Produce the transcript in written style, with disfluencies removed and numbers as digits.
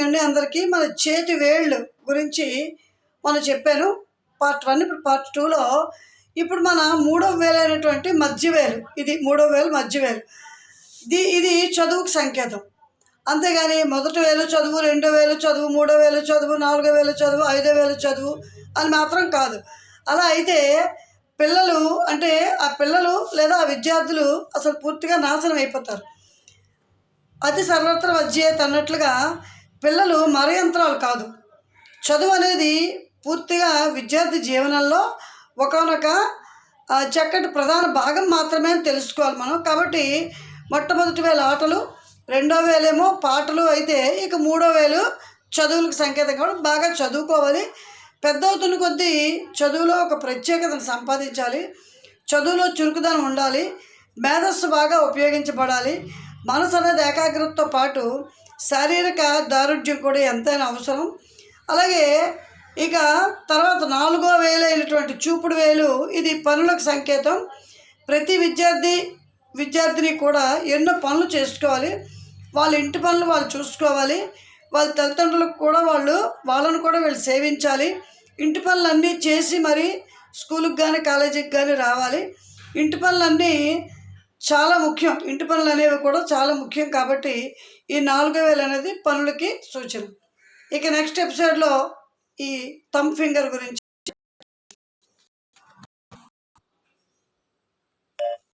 అండి అందరికీ. మన చేతి వేళ్ళు గురించి మనం చెప్పాను పార్ట్ 1. ఇప్పుడు పార్ట్ 2లో ఇప్పుడు మన 3వ వేలు అయినటువంటి మధ్య వేలు, ఇది 3వ వేలు మధ్య వేలు, ఇది చదువుకు సంకేతం. అంతేగాని మొదటి వేలు చదువు, 2వ వేలు చదువు, 3వ వేలు చదువు, 4వ వేలు చదువు, 5వ వేలు చదువు అని మాత్రం కాదు. అలా అయితే పిల్లలు అంటే ఆ పిల్లలు లేదా ఆ విద్యార్థులు అసలు పూర్తిగా నాశనం అయిపోతారు. అతి సర్వత్ర విద్యేత్ అన్నట్లుగా పిల్లలు మరయంత్రాలు కాదు. చదువు అనేది పూర్తిగా విద్యార్థి జీవనంలో ఒకనొక చక్కటి ప్రధాన భాగం మాత్రమే అని తెలుసుకోవాలి మనం. కాబట్టి మొట్టమొదటి వేలు ఆటలు, 2వ వేలేమో పాటలు అయితే ఇక 3వ వేలు చదువులకు సంకేతం. కాబట్టి బాగా చదువుకోవాలి. పెద్ద అవుతున్న కొద్దీ చదువులో ఒక ప్రత్యేకతను సంపాదించాలి. చదువులో చురుకుదనం ఉండాలి. మేధస్సు బాగా ఉపయోగించబడాలి. మనసు అనేది ఏకాగ్రతతో పాటు శారీరక దారుఢ్యం కూడా ఎంతైనా అవసరం. అలాగే ఇక తర్వాత 4వ వేలు అయినటువంటి చూపుడు వేలు, ఇది పనులకు సంకేతం. ప్రతి విద్యార్థిని కూడా ఎన్నో పనులు చేసుకోవాలి. వాళ్ళ ఇంటి పనులు వాళ్ళు చూసుకోవాలి. వాళ్ళ తల్లిదండ్రులకు కూడా వాళ్ళను కూడా వీళ్ళు సేవించాలి. ఇంటి పనులన్నీ చేసి మరి స్కూల్కి కానీ కాలేజీకి కానీ రావాలి. ఇంటి పనులన్నీ చాలా ముఖ్యం. ఇంటి పనులు అనేవి కూడా చాలా ముఖ్యం. కాబట్టి ఈ 4వ వేలు అనేది పనులకి సూచన. ఇక నెక్స్ట్ ఎపిసోడ్లో ఈ థంబ్ ఫింగర్ గురించి